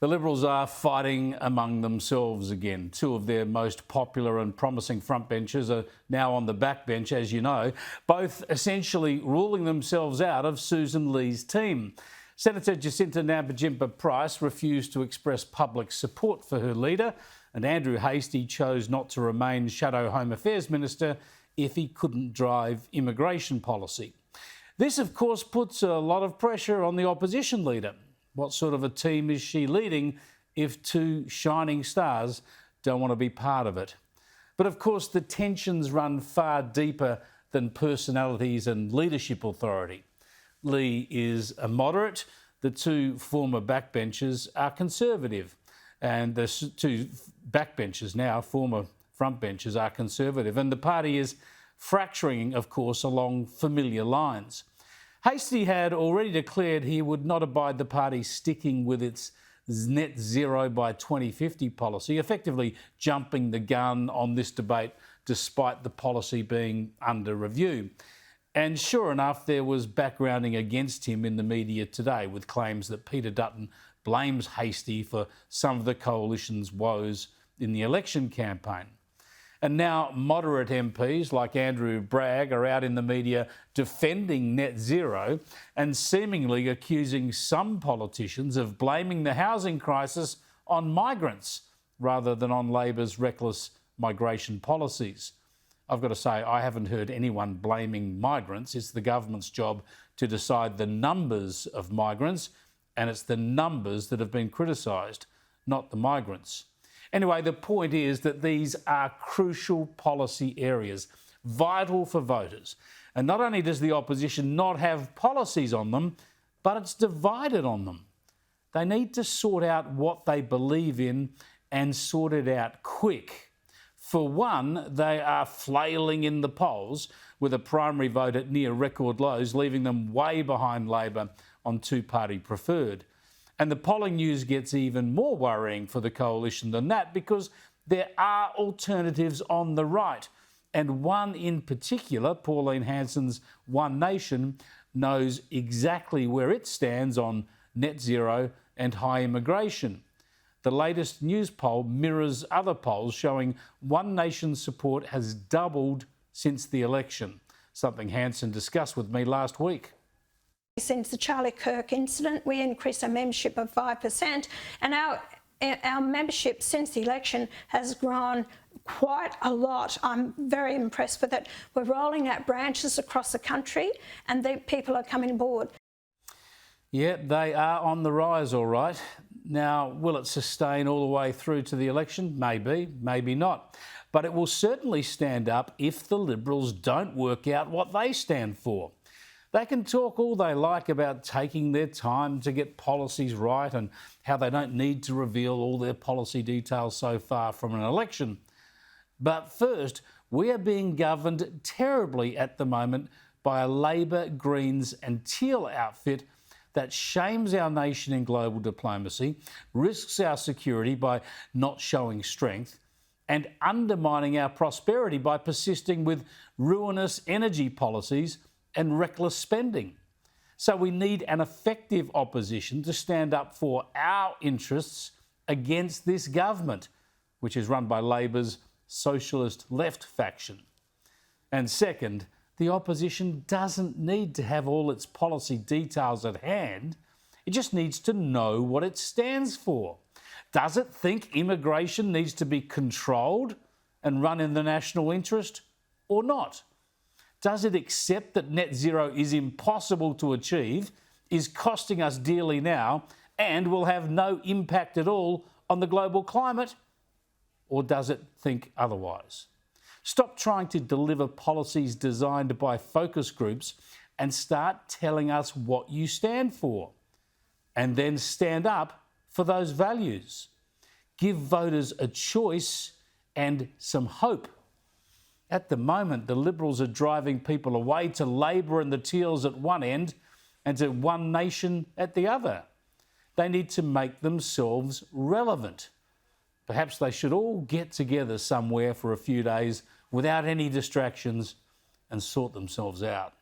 The Liberals are fighting among themselves again. Two of their most popular and promising frontbenchers are now on the backbench, as you know, both essentially ruling themselves out of Susan Lee's team. Senator Jacinta Nampijinpa-Price refused to express public support for her leader, and Andrew Hastie chose not to remain Shadow Home Affairs Minister if he couldn't drive immigration policy. This, of course, puts a lot of pressure on the opposition leader. What sort of a team is she leading if two shining stars don't want to be part of it? But of course, the tensions run far deeper than personalities and leadership authority. Lee is a moderate. The two former backbenchers are conservative. And the two backbenchers now, former frontbenchers, are conservative. And the party is fracturing, of course, along familiar lines. Hastie had already declared he would not abide the party sticking with its net zero by 2050 policy, effectively jumping the gun on this debate despite the policy being under review. And sure enough, there was backgrounding against him in the media today with claims that Peter Dutton blames Hastie for some of the coalition's woes in the election campaign. And now moderate MPs like Andrew Bragg are out in the media defending net zero and seemingly accusing some politicians of blaming the housing crisis on migrants rather than on Labor's reckless migration policies. I've got to say, I haven't heard anyone blaming migrants. It's the government's job to decide the numbers of migrants, and it's the numbers that have been criticised, not the migrants. Anyway, the point is that these are crucial policy areas, vital for voters. And not only does the opposition not have policies on them, but it's divided on them. They need to sort out what they believe in and sort it out quick. For one, they are flailing in the polls with a primary vote at near record lows, leaving them way behind Labor on two-party preferred. And the polling news gets even more worrying for the coalition than that, because there are alternatives on the right. And one in particular, Pauline Hanson's One Nation, knows exactly where it stands on net zero and high immigration. The latest news poll mirrors other polls showing One Nation's support has doubled since the election, something Hanson discussed with me last week. Since the Charlie Kirk incident, we increased our membership of 5%, and our membership since the election has grown quite a lot. I'm very impressed with it. We're rolling out branches across the country, and the people are coming aboard. Yeah, they are on the rise, all right. Now, will it sustain all the way through to the election? Maybe, maybe not. But it will certainly stand up if the Liberals don't work out what they stand for. They can talk all they like about taking their time to get policies right and how they don't need to reveal all their policy details so far from an election. But first, we are being governed terribly at the moment by a Labor, Greens and Teal outfit that shames our nation in global diplomacy, risks our security by not showing strength, and undermining our prosperity by persisting with ruinous energy policies and reckless spending. So we need an effective opposition to stand up for our interests against this government, which is run by Labor's socialist left faction. And second, the opposition doesn't need to have all its policy details at hand. It just needs to know what it stands for. Does it think immigration needs to be controlled and run in the national interest or not? Does it accept that net zero is impossible to achieve, is costing us dearly now, and will have no impact at all on the global climate? Or does it think otherwise? Stop trying to deliver policies designed by focus groups and start telling us what you stand for. And then stand up for those values. Give voters a choice and some hope. At the moment, the Liberals are driving people away to Labor and the Teals at one end and to One Nation at the other. They need to make themselves relevant. Perhaps they should all get together somewhere for a few days without any distractions and sort themselves out.